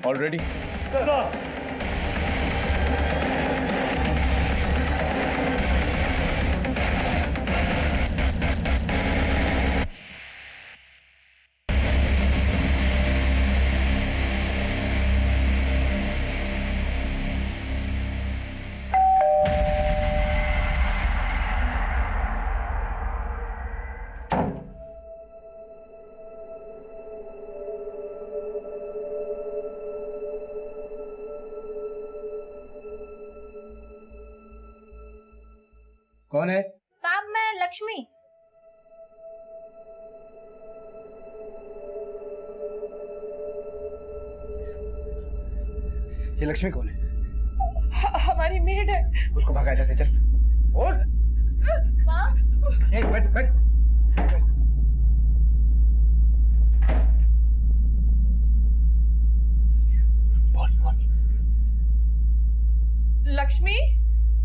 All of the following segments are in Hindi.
ऑलरेडी। कौन है? साहब मैं लक्ष्मी। ये लक्ष्मी कौन है? हमारी मेड है। उसको भगा जैसे चल। उठ। बैठ बैठ। बोल बोल। लक्ष्मी।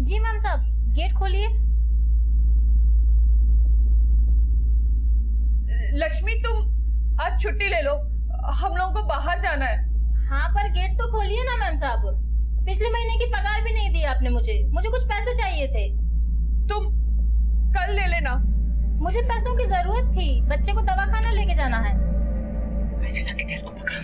जी मैम साहब, गेट खोलिए। लक्ष्मी तुम आज छुट्टी ले लो, हम लोगों को बाहर जाना है। हाँ पर गेट तो खोलिए ना मैम साहब। पिछले महीने की पगार भी नहीं दी आपने मुझे कुछ पैसे चाहिए थे। तुम कल ले लेना। मुझे पैसों की जरूरत थी, बच्चे को दवाखाना लेके जाना है। ऐसे लगेगा इसको पकड़।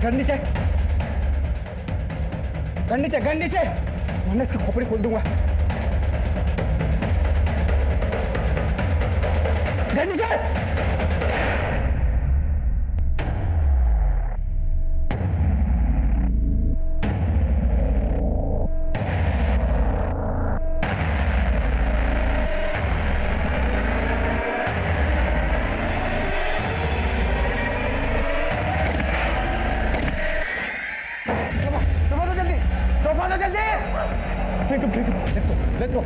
गन नीचे, गन नीचे, गन नीचे, वरना इसकी खोपड़ी खोल दूंगा। गन नीचे। Let's go.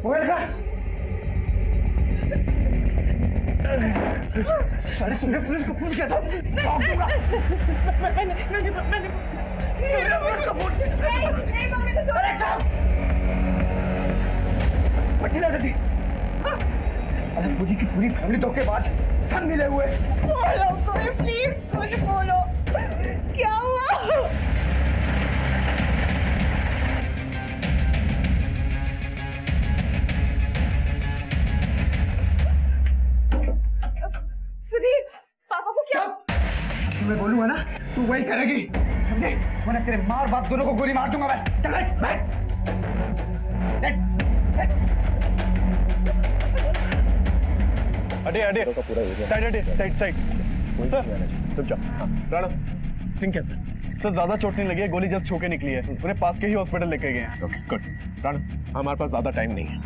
मोबाइल का सारे तुमने पुलिस को फोन किया था? मैंने पुलिस को फोन किया। अरे चुप! पट्टी ला जल्दी। अरे पूरी की पूरी फैमिली धोखेबाज, सब मिले हुए। बोलो कोई प्लीज, कुछ बोलो, क्या हुआ? सुधीर, पापा को क्या? तुम्हें बोलूंगा ना, तू वही करेगी, समझे? वरना तेरे माँ और बाप दोनों को गोली मार दूंगा मैं। चल बैठ, बैठ। अडे अडे साइड, अडे साइड साइड। सर रुक जाओ। राणा सिंह कैसे? सर ज्यादा चोट नहीं लगी है, गोली जस्ट छू के निकली है। उन्हें पास के ही हॉस्पिटल लेके गए हैं। Okay good. राणा हमारे पास ज्यादा टाइम नहीं है,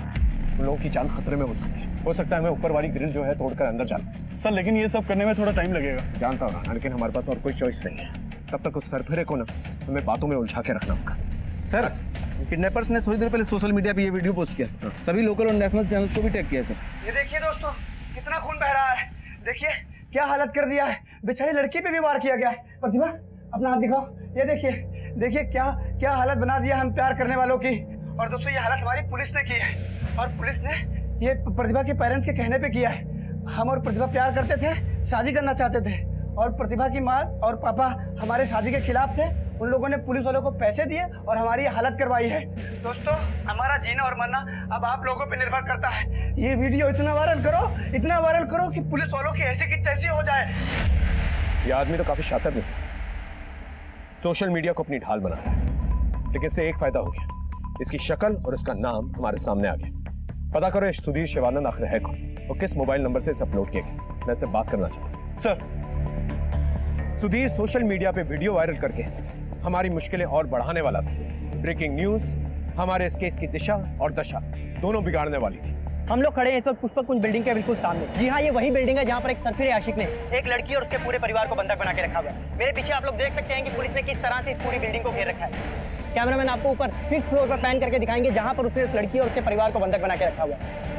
उन लोगों की जान खतरे में हो सकती है। हो सकता है हमें ऊपर वाली ग्रिल जो है तोड़कर अंदर जाना। सर लेकिन ये सब करने में थोड़ा टाइम लगेगा। जानता हूँ राणा, लेकिन हमारे पास और कोई चॉइस नहीं है। तब तक उस सरफिरे को ना हमें बातों में उलझा के रखना होगा। सर किडनैपर्स ने थोड़ी देर पहले सोशल मीडिया पे ये वीडियो पोस्ट किया, सभी लोकल और नेशनल चैनल्स को भी टैग किया है सर। ये देखिए दोस्तों, कितना खून बह रहा है। देखिए क्या हालत कर दिया है, बेचारी लड़की पे भी वार किया गया है। प्रतिभा अपना हाथ दिखाओ। ये देखिए, देखिए क्या क्या हालत बना दिया हम प्यार करने वालों की। और दोस्तों ये हालत हमारी पुलिस ने की है, और पुलिस ने ये प्रतिभा के पेरेंट्स के कहने पे किया है। हम और प्रतिभा प्यार करते थे, शादी करना चाहते थे, और प्रतिभा की माँ और पापा हमारे शादी के खिलाफ थे। उन लोगों ने पुलिस वालों को पैसे दिए और हमारी हालत करवाई है। दोस्तों हमारा जीना और मरना अब आप लोगों पे निर्भर करता है। ये वीडियो इतना वायरल करो कि पुलिस वालों की ऐसी की तैसी हो जाए। ये आदमी तो काफी शातिर भी था, सोशल मीडिया को अपनी ढाल बना रहा है, लेकिन इससे एक फायदा हो गया, इसकी शक्ल और इसका नाम हमारे सामने आ गया। पता करो ये सुधीर शिवानंद आखिर है कौन और किस मोबाइल नंबर से इसे अपलोड किया गया। मैं इससे बात करना चाहता हूँ। सर सुधीर सोशल मीडिया पे वीडियो वायरल करके हमारी मुश्किलें और बढ़ाने वाला था। ब्रेकिंग न्यूज हमारे इस केस की दिशा और दशा दोनों बिगाड़ने वाली थी। हम लोग खड़े हैं इस वक्त पुष्पक कुंज बिल्डिंग के बिल्कुल सामने। जी हाँ, ये वही बिल्डिंग है जहाँ पर एक सरफिरे आशिक ने एक लड़की और उसके पूरे परिवार को बंधक बना के रखा हुआ है। मेरे पीछे आप लोग देख सकते हैं कि पुलिस ने किस तरह से इस पूरी बिल्डिंग को घेर रखा है। कैमरामैन आपको ऊपर 5th फ्लोर पर पैन करके दिखाएंगे जहाँ पर उसने उस लड़की और उसके परिवार को बंधक बना के रखा हुआ है।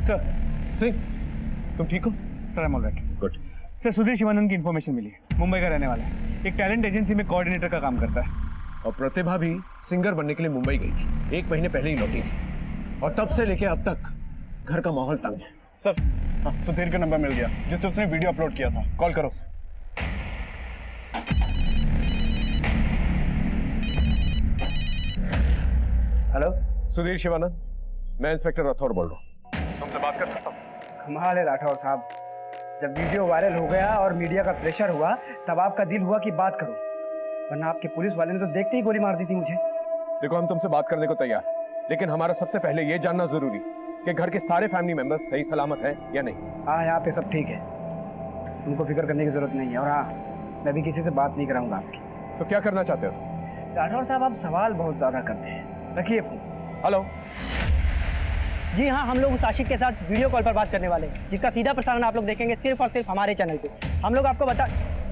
सर सिंह, तुम ठीक हो? Sir I am alright. Good. Sir Sudhir Shivanand की इन्फॉर्मेशन मिली है, मुंबई का रहने वाला है, एक टैलेंट एजेंसी में कोऑर्डिनेटर का काम करता है। और प्रतिभा भी सिंगर बनने के लिए मुंबई गई थी, 1 महीने पहले ही लौटी थी और तब से लेके अब तक घर का माहौल तंग है। सर, हाँ, सुधीर का नंबर मिल गया जिससे उसने वीडियो अपलोड किया था। कॉल करो उसे। हेलो, सुधीर शिवानंद, मैं इंस्पेक्टर राठौर बोल रहा हूँ, तुमसे बात कर सकता हूँ? कमाल है राठौर साहब, जब वीडियो वायरल हो गया और मीडिया का प्रेशर हुआ तब आपका दिल हुआ कि बात करो, वरना आपके पुलिस वाले ने तो देखते ही गोली मार दी थी मुझे। देखो, हम तुमसे बात करने को तैयार, लेकिन हमारा सबसे पहले ये जानना जरूरी कि घर के सारे फैमिली मेंबर्स सही सलामत हैं या नहीं। हाँ, यहाँ पे सब ठीक है, उनको फिक्र करने की जरूरत नहीं है। और हाँ, मैं भी किसी से बात नहीं कराऊंगा आपकी। तो क्या करना चाहते हो तुम? राठौर साहब, आप सवाल बहुत ज्यादा करते हैं, रखिए फोन। हेलो। जी हाँ, हम लोग उस आशिक के साथ वीडियो कॉल पर बात करने वाले हैं जिसका सीधा प्रसारण आप लोग देखेंगे सिर्फ और सिर्फ हमारे चैनल पे। हम लोग आपको बता,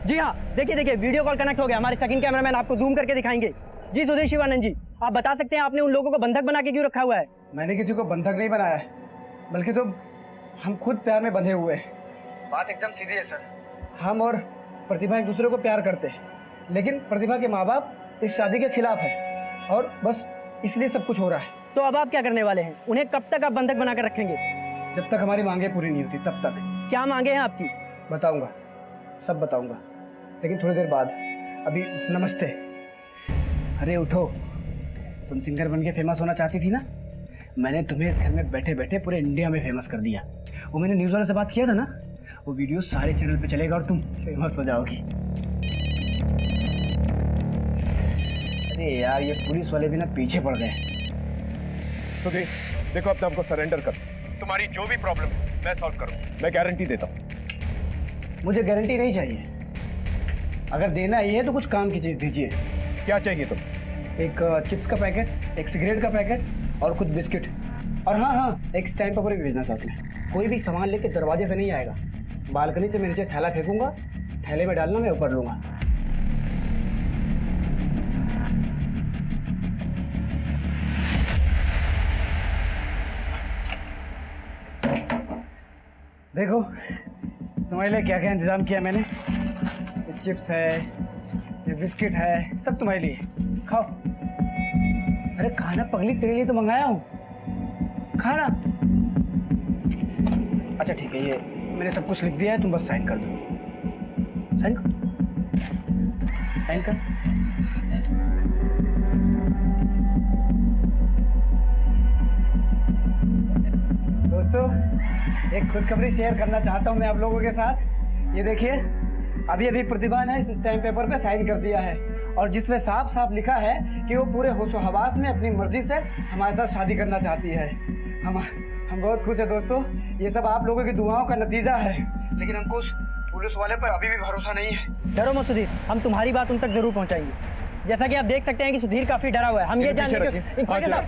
जी हाँ, देखिए वीडियो कॉल कनेक्ट हो गया। हमारे सेकंड कैमरामैन आपको जूम करके दिखाएंगे। जी सुधीर शिवानंद जी, आप बता सकते हैं आपने उन लोगों को बंधक बना के क्यों रखा हुआ है? मैंने किसी को बंधक नहीं बनाया है, बल्कि तो हम खुद प्यार में बंधे हुए हैं। बात एकदम सीधी है सर, हम और प्रतिभा एक दूसरे को प्यार करते हैं, लेकिन प्रतिभा के माँ बाप इस शादी के खिलाफ है और बस इसलिए सब कुछ हो रहा है। तो अब आप क्या करने वाले हैं? उन्हें कब तक आप बंधक बनाकर रखेंगे? जब तक हमारी मांगे पूरी नहीं होती तब तक। क्या मांगे हैं आपकी? बताऊंगा, सब बताऊंगा, लेकिन थोड़ी देर बाद। अभी नमस्ते। अरे उठो, तुम सिंगर बन के फेमस होना चाहती थी ना? मैंने तुम्हें इस घर में बैठे बैठे पूरे इंडिया में फेमस कर दिया। वो मैंने न्यूज़ वाले से बात किया था ना, वो वीडियो सारे चैनल पे चलेगा और तुम फेमस हो जाओगी। अरे यार, ये पुलिस वाले भी ना पीछे पड़ गए। सुधीर, देखो, अब तो हमको सरेंडर कर दो। तुम्हारी जो भी प्रॉब्लम है मैं सॉल्व करूँ, मैं गारंटी देता हूँ। मुझे गारंटी नहीं चाहिए, अगर देना ही है तो कुछ काम की चीज़ दीजिए। क्या चाहिए तुम? एक चिप्स का पैकेट, एक सिगरेट का पैकेट और कुछ बिस्किट। और हाँ, एक स्टैम्प पेपर भी भेजना साथ में। कोई भी सामान लेके दरवाजे से नहीं आएगा, बालकनी से मैं नीचे थैला फेंकूंगा, थैले में डालना, मैं ऊपर लूंगा। देखो तुम्हारे लिए क्या क्या इंतजाम किया मैंने। ये चिप्स है, ये बिस्किट है, सब तुम्हारे लिए, खाओ। अरे खाना पगली, तेरे लिए तो मंगाया हूँ, खाना। अच्छा ठीक है, ये मैंने सब कुछ लिख दिया है, तुम बस साइन कर दो। साइन कर, साइन कर। दोस्तों, एक खुशखबरी शेयर करना चाहता हूं मैं आप लोगों के साथ। ये देखिए, अभी अभी प्रतिभा ने इस स्टैम्प पेपर पे साइन कर दिया है और जिसमें साफ साफ लिखा है कि वो पूरे होशो हवास में अपनी मर्जी से हमारे साथ शादी करना चाहती है। हम बहुत खुश है दोस्तों, ये सब आप लोगों की दुआओं का नतीजा है, लेकिन हमको उस पुलिस वाले पर अभी भी भरोसा नहीं है। डरो मत सुधीर, हम तुम्हारी बात उन तक जरूर पहुंचाएंगे। जैसा कि आप देख सकते हैं कि सुधीर काफी डरा हुआ है। हम ये जानने के इंस्पेक्टर साहब,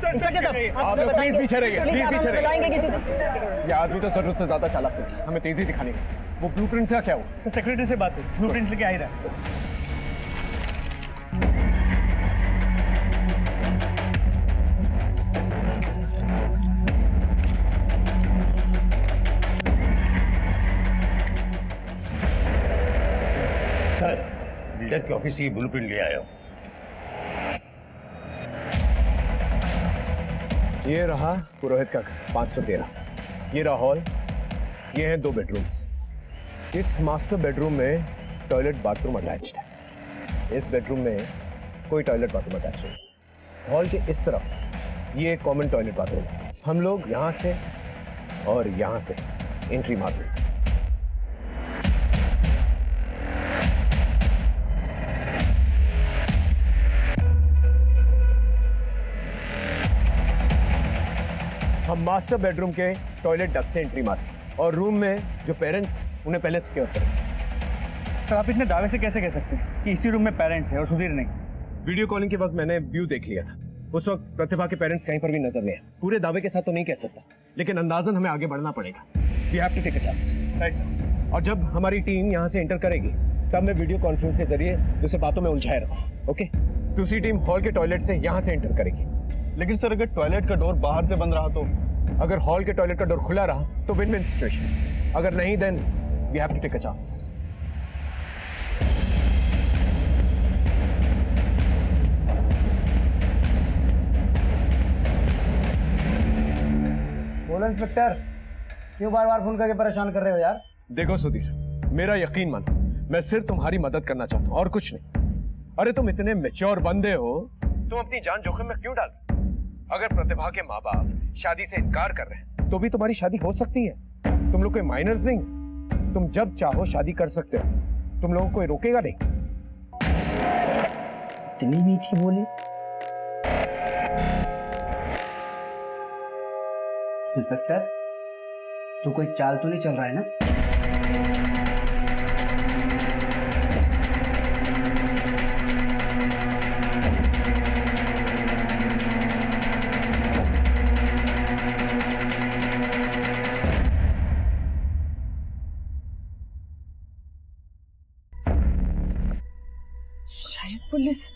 आप लोग प्लीज पीछे रहिए, प्लीज पीछे रहिए। बताएंगे कि ये आदमी तो जरूरत से ज्यादा चालाक है, हमें तेजी दिखाने की। वो ब्लूप्रिंट से क्या हुआ? तो सेक्रेटरी से बात है, ब्लूप्रिंट्स लेके आ ही रहा है। सर, बिल्डर के ऑफिस से ये ब्लूप्रिंट ले आया हूं। ये रहा पुरोहित का घर 513, ये रहा हॉल, ये हैं 2 बेडरूम्स। इस मास्टर बेडरूम में टॉयलेट बाथरूम अटैच्ड है, इस बेडरूम में कोई टॉयलेट बाथरूम अटैच नहीं। हॉल के इस तरफ ये एक कॉमन टॉयलेट बाथरूम है। हम लोग यहाँ से और यहां से एंट्री मार सकते हैं। हम मास्टर बेडरूम के टॉयलेट डक्ट से एंट्री मारे और रूम में जो पेरेंट्स उन्हें पहले सिक्योर करें। सर आप इतने दावे से कैसे कह सकते हैं कि इसी रूम में पेरेंट्स हैं और सुधीर नहीं? वीडियो कॉलिंग के वक्त मैंने व्यू देख लिया था। उस वक्त प्रतिभा के पेरेंट्स कहीं पर भी नजर नहीं आए। पूरे दावे के साथ तो नहीं कह सकता, लेकिन अंदाजन हमें आगे बढ़ना पड़ेगा। We have to take a chance. Right sir. और जब हमारी टीम यहाँ से एंटर करेगी तब मैं वीडियो कॉन्फ्रेंस के जरिए उसे बातों में उलझाए रहूँ। ओके, दूसरी टीम हॉल के टॉयलेट से यहाँ से एंटर करेगी। लेकिन सर अगर टॉयलेट का डोर बाहर से बंद रहा तो? अगर हॉल के टॉयलेट का डोर खुला रहा तो विन विन सिचुएशन। अगर नहीं then we have to take a chance. बोलो इंस्पेक्टर, क्यों बार बार फोन करके परेशान कर रहे हो यार? देखो सुधीर, मेरा यकीन मान, मैं सिर्फ तुम्हारी मदद करना चाहता हूँ और कुछ नहीं। अरे तुम इतने मैच्योर बंदे हो, तुम अपनी जान जोखिम में क्यों डाल? अगर प्रतिभा के माँ बाप शादी से इनकार कर रहे हैं तो भी तुम्हारी शादी हो सकती है। तुम लोग कोई माइनर्स नहीं, तुम जब चाहो शादी कर सकते हो, तुम लोगों को कोई रोकेगा नहीं। इतनी मीठी बोली। इंस्पेक्टर, तो कोई चाल तो नहीं चल रहा है ना? शायद पुलिस।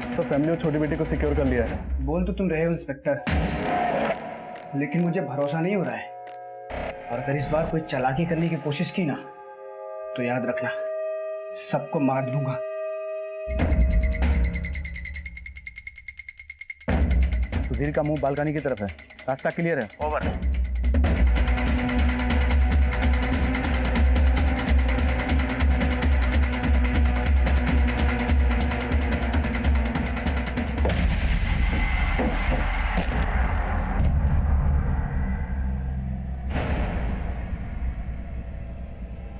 सर फैमिली और छोटी बेटी को सिक्योर कर लिया है। बोल तो तुम रहे हो इंस्पेक्टर, लेकिन मुझे भरोसा नहीं हो रहा है। और अगर इस बार कोई चालाकी करने की कोशिश की ना तो याद रखना, सबको मार दूंगा। सुधीर का मुंह बालकनी की तरफ है, रास्ता क्लियर है। ओवर।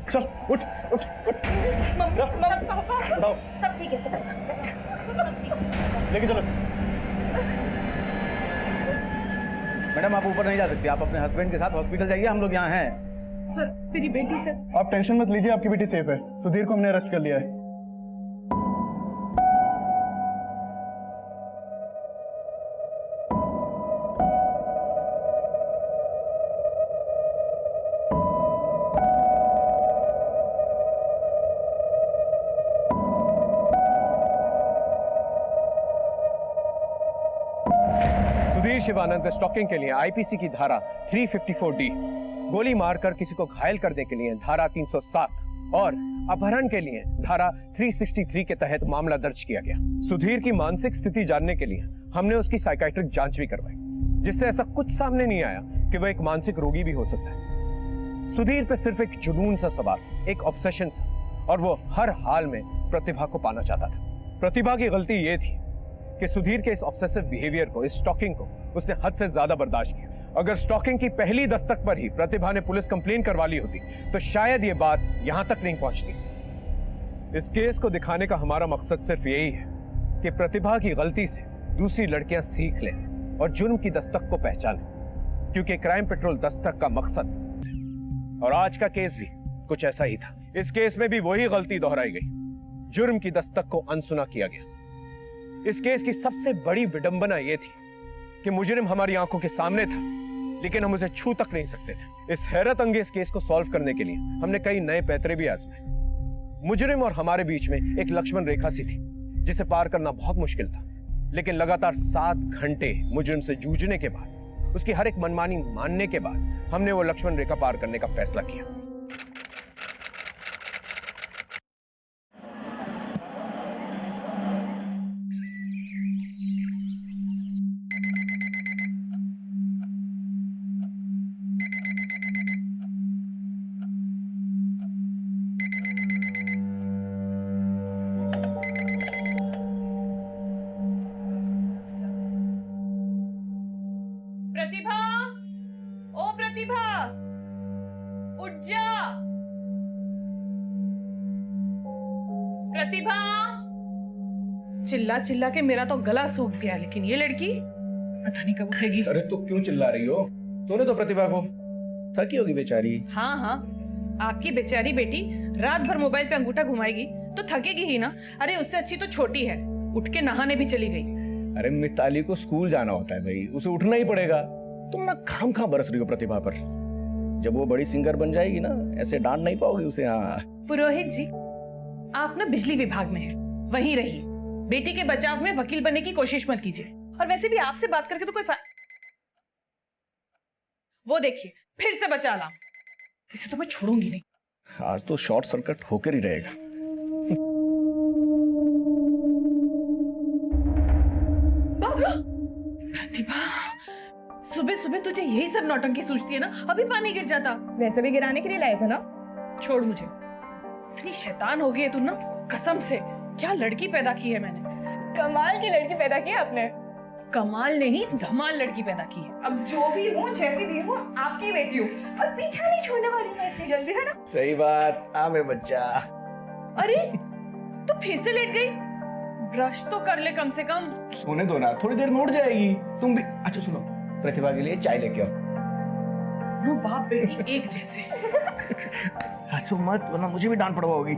चल उठ उठ उठ, उठाओ, सब ठीक है सर। लेके चलो। मैडम आप ऊपर नहीं जा सकती, आप अपने हस्बैंड के साथ हॉस्पिटल जाइए, हम लोग यहाँ हैं। सर मेरी बेटी सर। आप टेंशन मत लीजिए, आपकी बेटी सेफ है। सुधीर को हमने अरेस्ट कर लिया है। सुधीर शिवानंद पे स्टॉकिंग के लिए आईपीसी की धारा 354D, गोली मारकर किसी को घायल करने के लिए धारा 307 और अपहरण के लिए धारा 363 के तहत मामला दर्ज किया गया। सुधीर की मानसिक स्थिति जानने के लिए हमने उसकी साइकाइट्रिक जांच भी करवाई, जिससे ऐसा कुछ सामने नहीं आया कि वह एक मानसिक रोगी भी हो सकता है। सुधीर पे सिर्फ एक जुनून सा सवार, एक ऑब्सेशन सा, और वो हर हाल में प्रतिभा को पाना चाहता था। प्रतिभा की गलती ये थी कि सुधीर के इस ऑब्सेसिव बिहेवियर को, इस स्टॉकिंग को उसने हद से ज्यादा बर्दाश्त किया। अगर स्टॉकिंग की पहली दस्तक पर ही प्रतिभा ने पुलिस कंप्लेन करवा ली होती तो शायद ये बात यहां तक नहीं पहुंचती। इस केस को दिखाने का हमारा मकसद सिर्फ यही है कि प्रतिभा की गलती से दूसरी लड़कियां सीख लें और जुर्म की दस्तक को पहचानें, क्योंकि क्राइम पेट्रोल दस्तक का मकसद। और आज का केस भी कुछ ऐसा ही था। इस केस में भी वही गलती दोहराई गई, जुर्म की दस्तक को अनसुना किया गया। इस केस की सबसे बड़ी विडंबना यह थी कि मुजरिम हमारी आंखों के सामने था, लेकिन हम उसे छू तक नहीं सकते थे। इस हैरत अंगेज केस को सॉल्व करने के लिए हमने कई नए पैतरे भी आजमाए। मुजरिम और हमारे बीच में एक लक्ष्मण रेखा सी थी, जिसे पार करना बहुत मुश्किल था, लेकिन लगातार 7 घंटे मुजरिम से जूझने के बाद, उसकी हर एक मनमानी मानने के बाद हमने वो लक्ष्मण रेखा पार करने का फैसला किया। प्रतिभा, ओ प्रतिभा, उठ जा। प्रतिभा, चिल्ला चिल्ला के मेरा तो गला सूख गया, लेकिन ये लड़की पता नहीं कब उठेगी। अरे तू क्यों चिल्ला रही हो? तूने तो प्रतिभा को, थकी होगी बेचारी। हाँ हाँ, आपकी बेचारी बेटी रात भर मोबाइल पे अंगूठा घुमाएगी तो थकेगी ही ना। अरे उससे अच्छी तो छोटी है, उठ के नहाने भी चली गई। अरे मिताली को स्कूल जाना होता है भाई, उसे उठना ही पड़ेगा। तुम ना खाम बरस रही हो प्रतिभा पर। जब वो बड़ी सिंगर बन जाएगी ना, ऐसे डांट नहीं पाओगी उसे। हाँ पुरोहित जी, आप ना बिजली विभाग में हैं, वहीं रहिए। बेटी के बचाव में वकील बनने की कोशिश मत कीजिए। और वैसे भी आपसे बात करके तो कोई वो देखिए फिर से बचा ला। इसे तो मैं छोड़ूंगी नहीं। आज तो शॉर्ट सर्किट होकर ही रहेगा। प्रतिभा, सुबह सुबह तुझे यही सब नौटंकी सूझती है ना? अभी पानी गिर जाता। वैसे भी गिराने के लिए लाए थे ना। छोड़ मुझे, इतनी शैतान हो गई है तू ना, कसम से। क्या लड़की पैदा की है मैंने। कमाल की लड़की पैदा की आपने। कमाल नहीं, धमाल लड़की पैदा की है। अब जो भी हूँ, जैसी भी हूँ, आपकी बेटी हूँ और पीछा नहीं छोड़ने वाली मैं इतनी जल्दी, है ना? सही बात। आमे बच्चा। अरे तू फिर से लेट गई। ब्रश तो कर ले कम से कम। सोने दो ना, थोड़ी देर में उठ जाएगी। तुम भी। अच्छा सुनो, प्रतिभा के लिए चाय लेके आओ। नो बाप बेटी एक जैसे। हंसो मत, वरना मुझे भी डांट पड़वाओगी।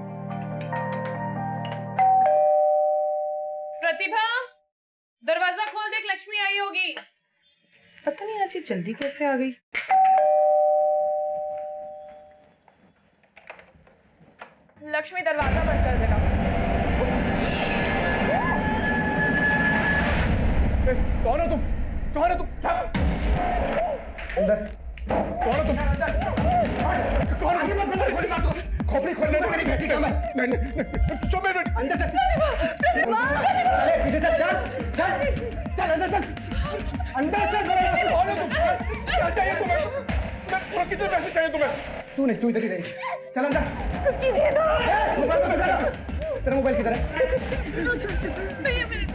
प्रतिभा, दरवाजा खोल, देख लक्ष्मी आई होगी। पता नहीं आज ये जल्दी कैसे आ गई। लक्ष्मी दरवाजा बंद कर देना। कौन हो तुम? कौन हो तुम? अंदर। कौन हो तुम? कौन हो? गोली मार दो। खोपड़ी खोलने को मेरी बेटी का मैं। सो मेरे अंदर चल। चले पीछे चल, चल चल चल अंदर चल, अंदर चल। कौन हो तुम? क्या चाहिए तुम्हें? मैं पूरा कितने पैसे चाहिए तुम्हें? तू नहीं, तू इधर ही रहेगी। चल अंदर। कीजिए ना। मोबाइल तो बजा। तेरा मोबाइल किधर है?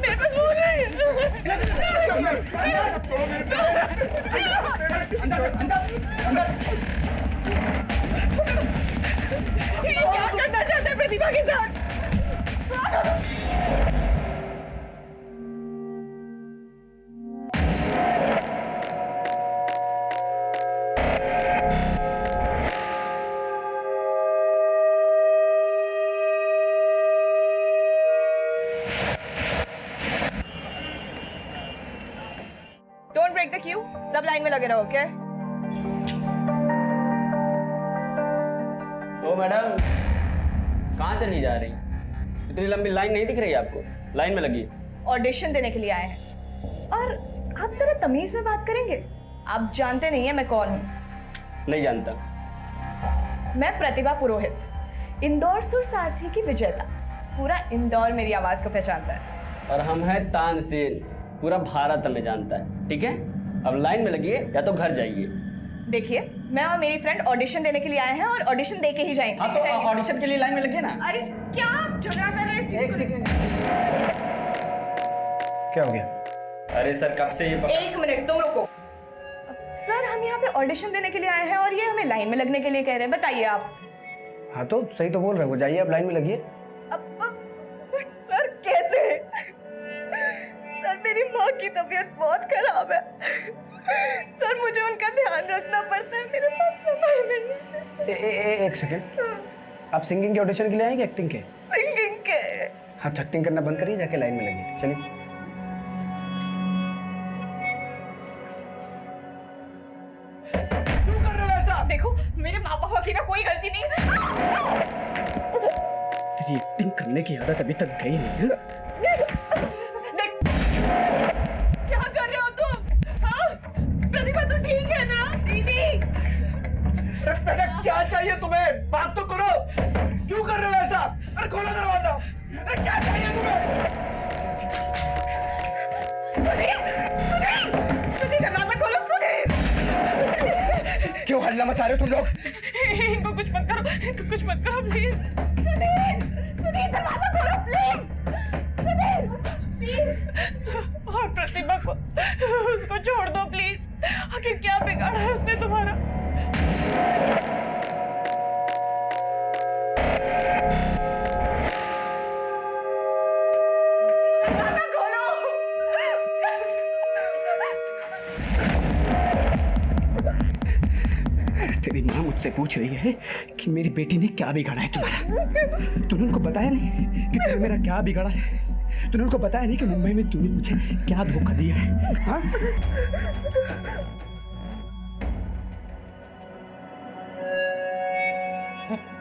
मेरे पास फोन नहीं है। छोड़ो मेरे। अंदर अंदर अंदर। ये क्या करना चाहते हैं प्रतिभा के साथ? Don't break the queue. सब लाइन में लगे रहो, ओके? ओ मैडम, कहाँ चली जा रही? इतनी लंबी लाइन नहीं दिख रही आपको? लाइन में लगी। ऑडिशन देने के लिए आए हैं। और आप जरा तमीज में बात करेंगे? आप जानते नहीं है मैं कौन हूँ? नहीं जानता। मैं प्रतिभा पुरोहित, इंदौर सुर सारथी की विजेता। पूरा इंदौर मेरी आवाज को पहचानता है। और हम हैं तानसेन, पूरा भारत हमें जानता है। ठीक है, अब लाइन में लगिए या तो घर जाइए। देखिए, मैं और मेरी फ्रेंड ऑडिशन देने के लिए आए हैं और ऑडिशन दे के ही जाएंगे। हाँ तो ऑडिशन के लिए लाइन में लगिए ना। अरे क्या आप झगड़ा कर रहे हैं इस चीज़ एक को? सेकंड। क्या हो गया? अरे सर कब से ये एक मिनट, तुम रुको। सर हम यहाँ पे ऑडिशन देने के लिए आए हैं और ये हमें लाइन में लगने के लिए कह रहे हैं। बताइए आप। हाँ तो सही तो बोल रहे हो, जाइए आप लाइन में लगिए। बट सर कैसे? सर मेरी माँ की तबीयत बहुत खराब है। सर मुझे उनका ध्यान रखना पड़ता है, मेरे पास समय नहीं। एक सेकंड, आप सिंगिंग के ऑडिशन के लिए आए कि एक्टिंग के? सिंगिंग के। हाँ एक्टिंग करना बंद करिए, जाके लाइन में लगिए। चलिए। क्यों कर रहे हो ऐसा? देखो मेरे माँ पापा की ना कोई गलती नहीं है। तेरी एक्टिंग करने की आदत अभी तक गई नहीं है। क्या चाहिए तुम्हें? बात तो करो। क्यों कर रहे हो ऐसा? अरे खोलो दरवाजा। अरे क्या चाहिए तुम्हें? सुधीर दरवाजा खोलो सुधीर। क्यों हल्ला मचा रहे हो तुम लोग? इनको कुछ मत करो, इनको कुछ मत करो प्लीज। सुधीर दरवाजा खोलो प्लीज। सुधीर प्लीज। और प्रतिभा को उसको छोड़ दो प्लीज। आखिर क्या बिगाड़ा है उसने तुम्हारा? दरवाजा खोलो। तेरी माँ मुझसे पूछ रही है कि मेरी बेटी ने क्या बिगाड़ा है तुम्हारा। तूने उनको बताया नहीं कि तूने मेरा क्या बिगाड़ा है? तूने उनको बताया नहीं कि मुंबई में तूने मुझे क्या धोखा दिया है? हाँ?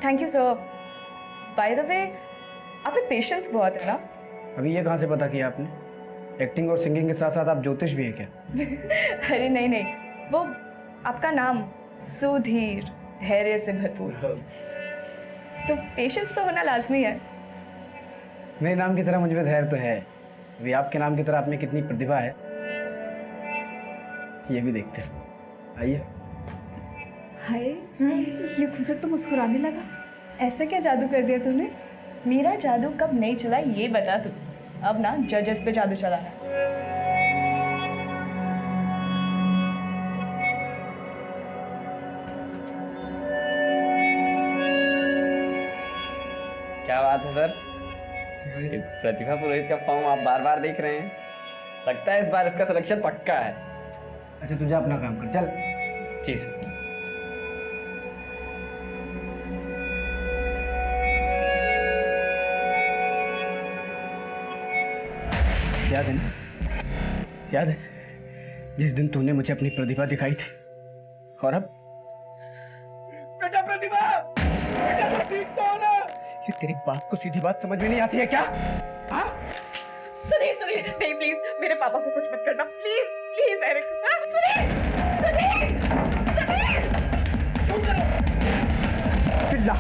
Thank you sir. By the way आप में पेशेंस बहुत है ना? अभी ये कहाँ से पता किया आपने? एक्टिंग और सिंगिंग के साथ साथ आप ज्योतिष भी है क्या? अरे नहीं नहीं, वो आपका नाम सुधीर, धैर्य से भरपूर, तो पेशेंस तो होना लाजमी है। मेरे नाम की तरह मुझ में धैर्य तो है, अभी आपके नाम की तरह आप में कितनी प्रतिभा है ये भी देखते हैं। आइए। हाय, ये खुसर तो मुस्कुराने लगा। ऐसा क्या जादू कर दिया तूने? मेरा जादू कब नहीं चला ये बता तू। अब ना जजेस पे जादू चलाना है। क्या बात है सर? ये प्रतिभा पुरोहित का फॉर्म आप बार बार देख रहे हैं। लगता है इस बार इसका सिलेक्शन पक्का है। अच्छा तुझे अपना काम कर, चल। जी सर। याद है ना? याद है जिस दिन तूने मुझे अपनी प्रतिभा दिखाई थी? और अब बेटा प्रतिभा, बेटा तो ठीक तो हो ना? ये तेरी बात को सीधी बात समझ में नहीं आती है क्या? हाँ? सुधीर सुधीर नहीं, प्लीज मेरे पापा को कुछ मत करना, please please Eric. Sudhir Sudhir Sudhir चिल्ला,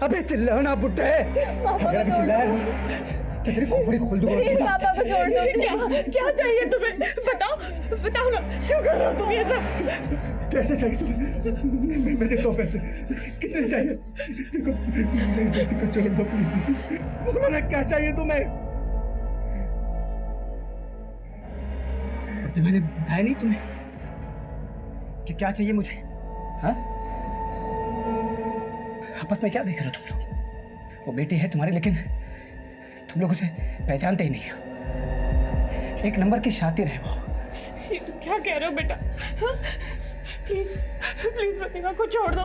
अबे चिल्ला ना बुड्ढे। अगर अभी चिल्लाया ना तो तेरी खोपड़ी खोल दूंगा। प्लीज पापा को छोड़ दो। क्या चाहिए तुम्हें? बताओ बताओ ना, क्यों कर रहे हो तुम ये सब? पैसे चाहिए तुम्हें? मैं देता हूँ पैसे। कितने चाहिए? देखो छोड़ दो प्लीज। बोलो क्या चाहिए तुम्हें? तो मैंने बताया नहीं तुम्हें कि क्या चाहिए मुझे? हाँ? आपस में क्या देख रहे हो तुम लोग? वो बेटी है तुम्हारी, लेकिन तुम लोग उसे पहचानते ही नहीं। एक नंबर की शातिर है वो। ये तुम क्या कह रहे हो बेटा? प्लीज प्लीज प्रतिभा को छोड़ दो।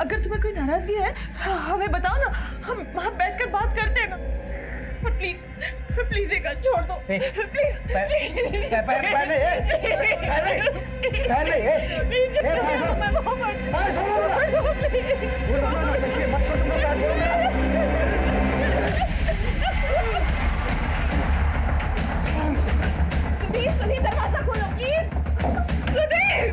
अगर तुम्हें कोई नाराजगी है हमें बताओ ना, हम वहाँ बैठकर बात करते हैं ना। पर प्लीज प्लीज एक छोड़ दो प्लीज। सुधीर सुधीर दरवाजा खोलो प्लीज। सुधीर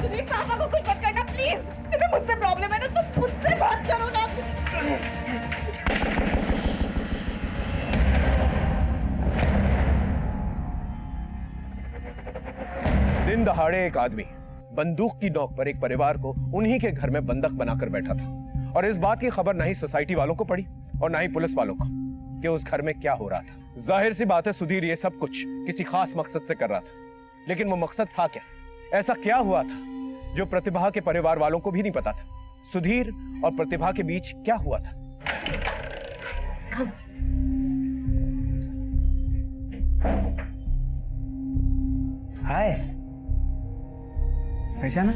सुधीर पापा को कुछ मत करना प्लीज। तुम्हें मुझसे प्रॉब्लम है ना, तुम मुझसे बात करो ना। दिन दहाड़े एक आदमी बंदूक की नोक पर एक परिवार को उन्हीं के घर में बंधक बनाकर बैठा था, और इस बात की खबर ना ही सोसाइटी वालों को पड़ी और ना ही पुलिस वालों को कि उस घर में क्या हो रहा था। जाहिर सी बात है सुधीर ये सब कुछ किसी खास मकसद से कर रहा था, लेकिन वो मकसद था क्या? ऐसा क्या हुआ था जो प्रतिभा के परिवार वालों को भी नहीं पता था? सुधीर और प्रतिभा के बीच क्या हुआ था? हाय, पहचाना?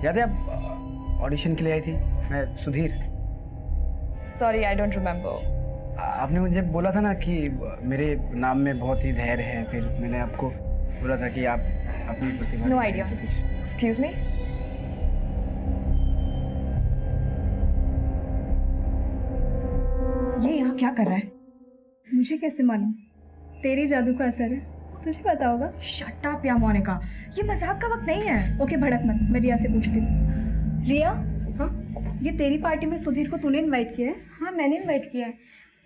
याद है आप ऑडिशन के लिए आई थी? मैं Sudhir. Sorry I don't remember. आपने मुझे बोला था ना कि मेरे नाम में बहुत ही धैर्य है, फिर मैंने आपको बोला था कि आप अपनी प्रतिभा। No idea. Excuse me. क्या कर रहा है? मुझे कैसे मालूम? तेरी जादू का असर है, तुझे पता होगा। शट अप या मोनिका, ये मजाक का वक्त नहीं है। ओके भड़क मत, मैं रिया से पूछती हूँ। रिया, हाँ, ये तेरी पार्टी में सुधीर को तूने इनवाइट किया है? हाँ मैंने इनवाइट किया है।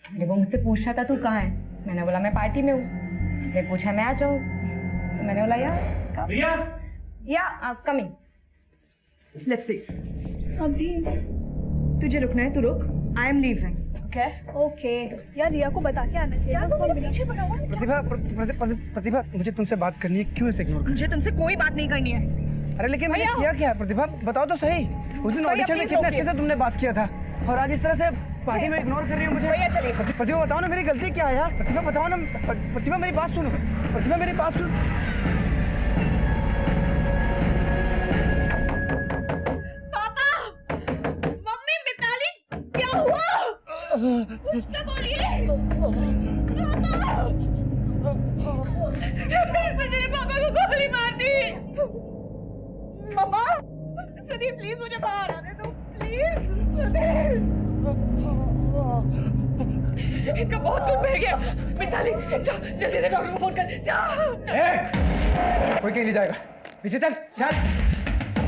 अरे वो मुझसे पूछ रहा था तू कहाँ है, मैंने बोला मैं पार्टी में हूँ। उसने पूछा मैं आ जाऊँ, तो मैंने बोला या कमिंग। Let's see. अभी तुझे रुकना है, तू रुक। I am leaving. ओके यार, रिया को बता के आना चाहिए। उसको पीछे प्रतिभा मुझे तुमसे बात करनी है, क्यों इसे इग्नोर कर? मुझे तुमसे कोई बात नहीं करनी है। अरे लेकिन मैंने किया क्या प्रतिभा, बताओ तो सही। उस दिन ऑडिशन में कितने अच्छे से तुमने बात किया था, और आज इस तरह से पार्टी में इग्नोर कर रही हो मुझे। भैया चलिए। प्रतिभा बताओ ना मेरी गलती क्या है यार। प्रतिभा बताओ ना, प्रतिभा मेरी बात सुनो, प्रतिभा मेरी बात सुनो। कुछ तो बोलिए। इसने तेरे पापा को गोली मार दी। पापा, सुधीर प्लीज मुझे बाहर आने दो, प्लीज। सुधीर, इनका बहुत खून बह गया। मिताली, जा जल्दी से डॉक्टर को फोन कर, जा। कोई कहीं नहीं जाएगा, पीछे चल चल।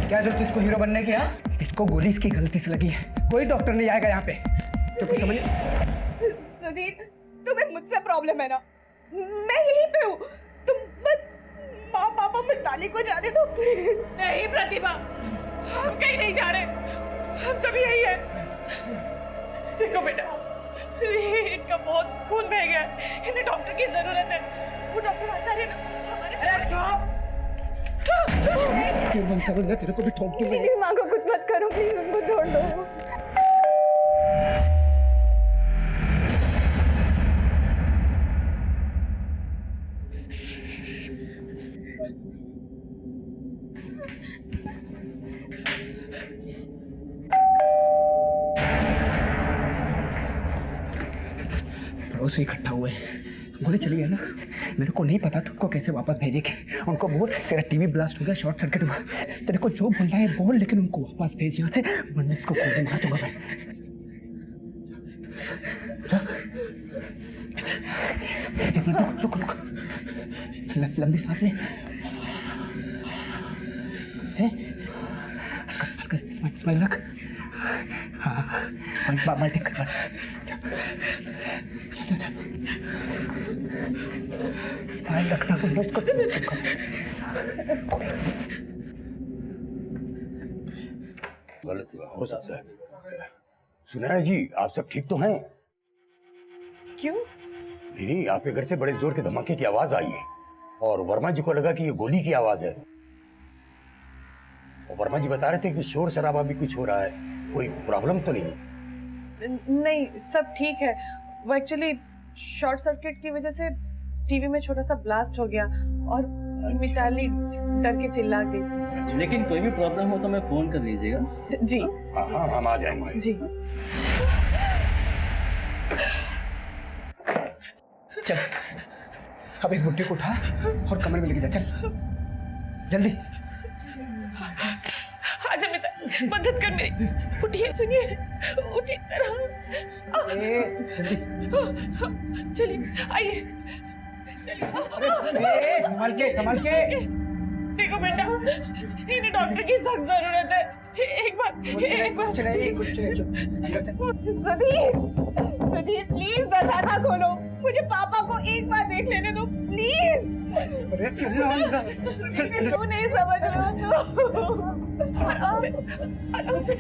क्या जरूरत इसको हीरो बनने की? इसको गोली इसकी गलती से लगी है, कोई डॉक्टर नहीं आएगा यहाँ पे। तो कुछ समझ। सुधीर, तुम्हें मुझसे प्रॉब्लम है ना? मैं यहीं पे हूँ, तुम बस माँ पापा मिताली को जाने दो प्लीज। नहीं प्रतिभा, हम कहीं नहीं जा रहे, हम सब यही है। देखो बेटा, इनका बहुत खून बह गया है, इन्हें डॉक्टर की जरूरत है। वो डॉक्टर आचार्य ना हमारे। तेरे को भी ठोक दूंगा। मेरी माँ को कुछ मत करो प्लीज, उनको छोड़ दो। से इकट्ठा हुए, गोली चली गई ना, मेरे को नहीं पता तुमको कैसे वापस भेजेंगे। उनको बोल तेरा टीवी ब्लास्ट हो गया, शॉर्ट सर्किट हुआ, तेरे को जो बोलना है बोल, लेकिन उनको वापस भेज यहाँ से, वरना इसको गोली मार दूंगा मैं। एक मिनट रुक रुक, लंबी सांस ले। स्माइल रख। हाँ, बाल टेक कर। स्माइल रखना, इसको गलत हो सकता है। सुनैना जी, आप सब ठीक तो हैं? क्यों? नहीं, आपके घर से बड़े जोर के धमाके की आवाज आई है, और वर्मा जी को लगा कि ये गोली की आवाज है। और वर्मा जी बता रहे थे कि शोर शराबा भी कुछ हो रहा है, कोई प्रॉब्लम तो नहीं? नहीं, सब ठीक है। वो एक्चुअली शॉर्ट सर्किट की वजह से टीवी में छोटा सा ब्लास्ट हो गया, और मिताली डर के चिल्ला गई। लेकिन कोई भी प्रॉब्लम हो तो मैं फोन कर लीजिएगा। जी हाँ, हम आ जाएंगे जी। चल, अब इस बुट्टी को उठा और कमरे में लेके जा, चल जल्दी। आजा मिताली, मदद कर मेरी। उठिए, सुनिए, उठिए जरा। जल्दी चलिए, आइए, संभाल के, संभाल के। देखो बेटा, इन्हें डॉक्टर की सख्त जरूरत है। एक बार कुछ नहीं, सुधीर प्लीज दरवाजा खोलो, मुझे पापा को एक बार देख लेने दो प्लीज। क्यों नहीं समझ रहा? आराम से।